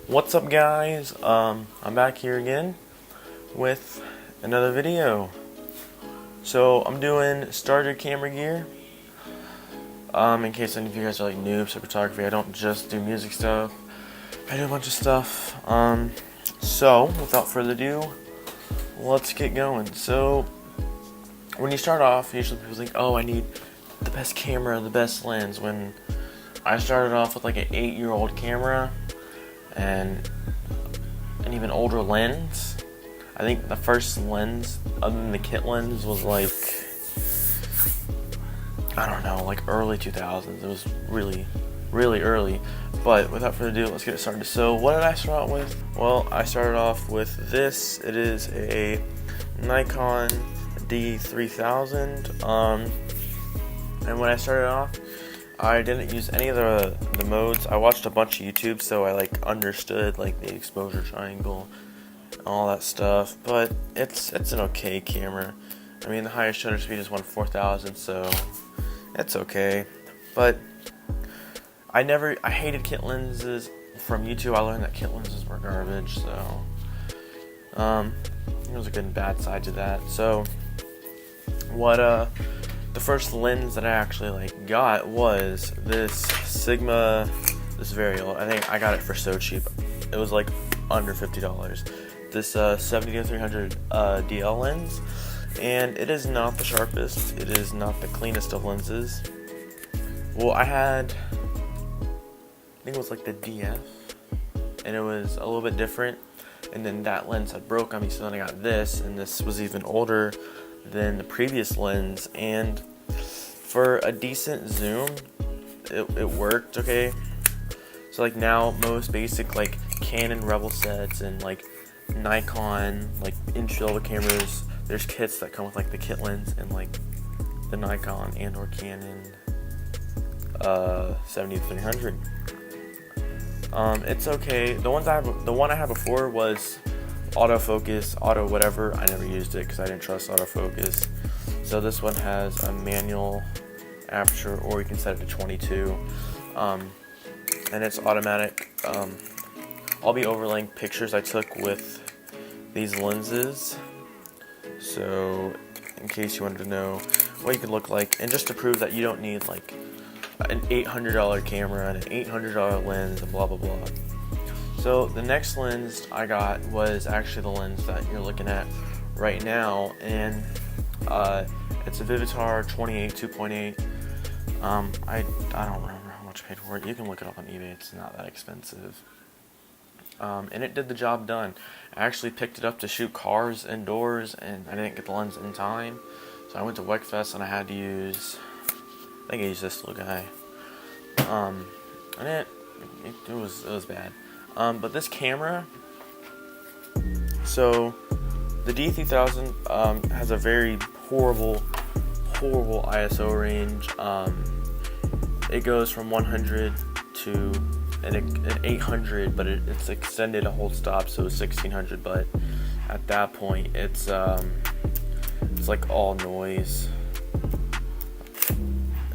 What's up, guys? I'm back here again with another video. So I'm doing starter camera gear. In case any of you guys are like noobs at photography, I don't just do music stuff. I do a bunch of stuff. So without further ado, let's get going. So when you start off, usually people think, "Oh, I need the best camera, the best lens." When I started off with like an 8-year-old camera and an even older lens. I think the first lens, other than the kit lens, was like, I don't know, like early 2000s. It was really, really early. But without further ado, let's get started. So what did I start out with? Well, I started off with this. It is a Nikon D3000. And when I started off, I didn't use any of the modes. I watched a bunch of YouTube, so I like understood like the exposure triangle, all that stuff. But it's an okay camera. I mean, the highest shutter speed is 1/4000, so it's okay. But I hated kit lenses. From YouTube, I learned that kit lenses were garbage. So there was a good and bad side to that. So the first lens that I actually got was this Sigma. This is very old. I think I got it for so cheap. It was like under $50. This 70-300 DL lens, and it is not the sharpest. It is not the cleanest of lenses. Well, I think it was like the DF, and it was a little bit different. And then that lens had broke on me, so then I got this, and this was even older than the previous lens, and for a decent zoom it worked okay. So like now most basic like Canon Rebel sets and like Nikon like entry-level cameras, there's kits that come with like the kit lens and like the Nikon and or Canon 70-300. It's okay. The one I had before was autofocus, auto whatever. I never used it because I didn't trust autofocus. So this one has a manual aperture, or you can set it to 22, and it's automatic. I'll be overlaying pictures I took with these lenses, so in case you wanted to know what you could look like, and just to prove that you don't need like an $800 camera and an $800 lens and blah blah blah. So the next lens I got was actually the lens that you're looking at right now, and it's a Vivitar 28 2.8. I don't remember how much I paid for it. You can look it up on eBay. It's not that expensive. And it did the job done. I actually picked it up to shoot cars indoors, and I didn't get the lens in time. So I went to WECFest and I had to use, I think I used this little guy. And it was bad. But this camera, so the D3000 has a very horrible ISO range. It goes from 100 to an 800, but it's extended a whole stop, so it's 1600. But at that point, it's like all noise.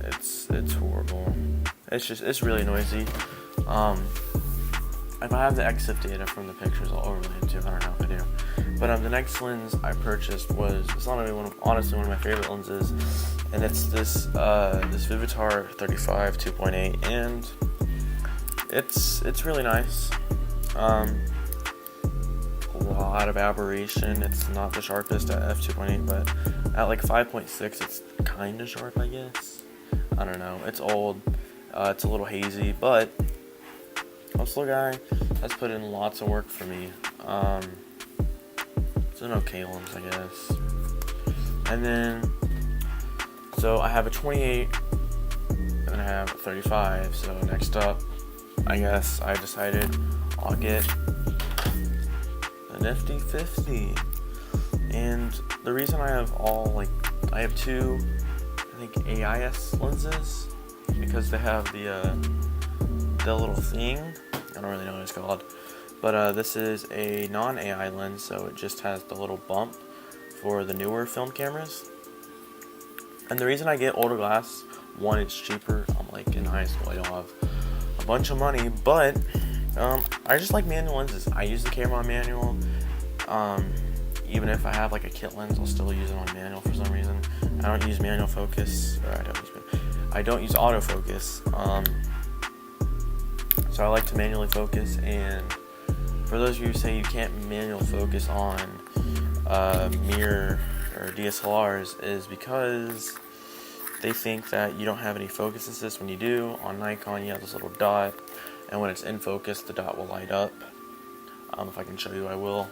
It's horrible. It's really noisy. If I have the EXIF data from the pictures, I'll overlay it too. I don't know if I do. But the next lens I purchased it's honestly one of my favorite lenses, and it's this Vivitar 35 2.8, and it's really nice. A lot of aberration. It's not the sharpest at f2.8, but at like 5.6, it's kind of sharp, I guess. I don't know. It's old. It's a little hazy, but this little guy has put in lots of work for me. It's an okay lens, I guess. And then, so I have a 28 and I have a 35. So next up, I guess I decided I'll get an FD50. And the reason I have I have two, I think AIS lenses, because they have the little thing. I don't really know what it's called, but this is a non-AI lens, so it just has the little bump for the newer film cameras. And the reason I get older glass, one, it's cheaper. I'm like in high school, I don't have a bunch of money, but I just like manual lenses. I use the camera on manual. Even if I have like a kit lens, I'll still use it on manual for some reason. I don't use manual focus, or I don't use autofocus. So I like to manually focus. And for those of you who say you can't manual focus on mirror or DSLRs, is because they think that you don't have any focus assist. When you do, on Nikon you have this little dot, and when it's in focus the dot will light up. If I can show you, I will.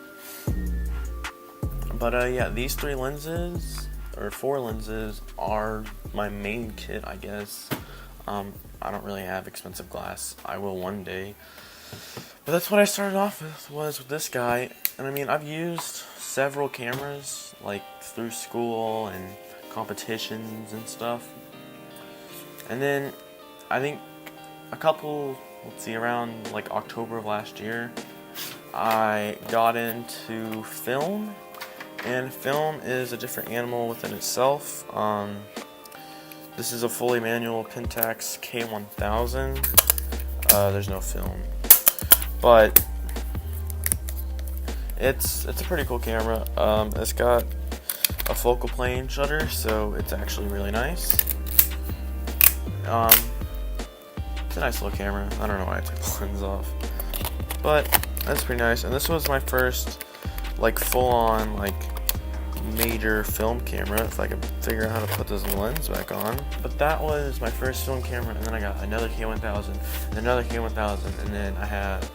But yeah, these 3 lenses, or 4 lenses, are my main kit, I guess. I don't really have expensive glass. I will one day. But that's what I started off with, was with this guy. And I mean, I've used several cameras, like through school and competitions and stuff. And then, I think a couple, around like October of last year, I got into film. And film is a different animal within itself. This is a fully manual Pentax K1000. There's no film, but it's a pretty cool camera. It's got a focal plane shutter, so it's actually really nice. It's a nice little camera. I don't know why I took the lens off, but that's pretty nice. And this was my first like full-on like major film camera, if I could figure out how to put this lens back on. But that was my first film camera, and then I got another K1000, and another K1000, and then I had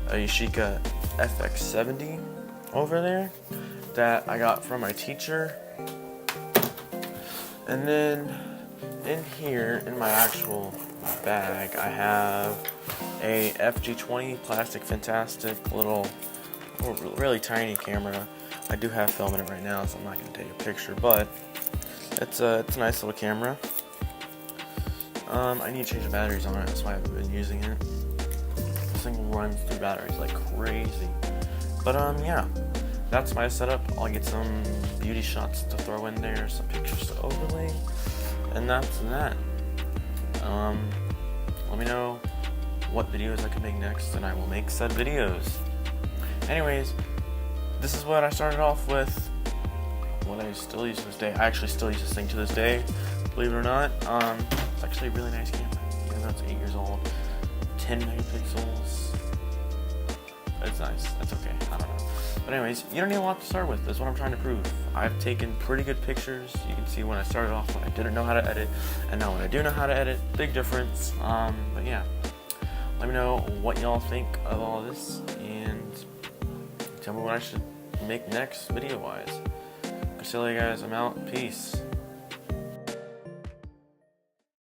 a Yashica FX70 over there that I got from my teacher. And then in here, in my actual bag, I have a FG20 Plastic Fantastic little, really tiny camera. I do have film in it right now, so I'm not going to take a picture, but it's a nice little camera. I need to change the batteries on it, that's why I haven't been using it. This thing runs through batteries like crazy. But yeah, that's my setup. I'll get some beauty shots to throw in there, some pictures to overlay, and that's that. Let me know what videos I can make next, and I will make said videos. Anyways, this is what I started off with, what I still use to this day. I actually still use this thing to this day, believe it or not. It's actually a really nice camera, even though it's 8 years old. 10 megapixels. It's nice, that's okay, I don't know. But anyways, you don't need a lot to start with, that's what I'm trying to prove. I've taken pretty good pictures. You can see when I started off, when I didn't know how to edit, and now when I do know how to edit, big difference. But yeah, let me know what y'all think of all this, and tell me what I should make next video-wise. Priscilla, guys, I'm out. Peace.